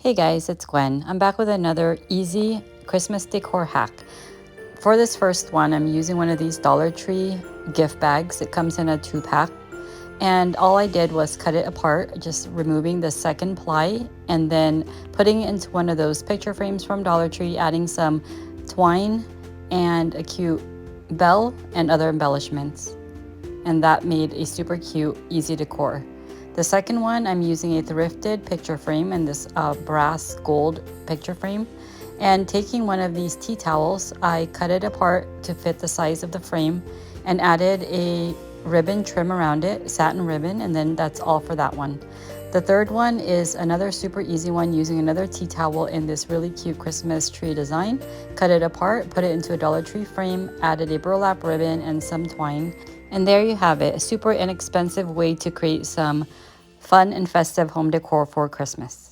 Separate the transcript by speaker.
Speaker 1: Hey guys, it's Gwen. I'm back with another easy Christmas decor hack. For this first one, I'm using one of these Dollar Tree gift bags. It comes in a 2-pack. And all I did was cut it apart, just removing the second ply and then putting it into one of those picture frames from Dollar Tree, adding some twine and a cute bell and other embellishments. And that made a super cute, easy decor. The second one, I'm using a thrifted picture frame and this brass gold picture frame. And taking one of these tea towels, I cut it apart to fit the size of the frame and added a ribbon trim around it, satin ribbon, and then that's all for that one. The third one is another super easy one using another tea towel in this really cute Christmas tree design. Cut it apart, put it into a Dollar Tree frame, added a burlap ribbon and some twine. And there you have it, a super inexpensive way to create some fun and festive home decor for Christmas.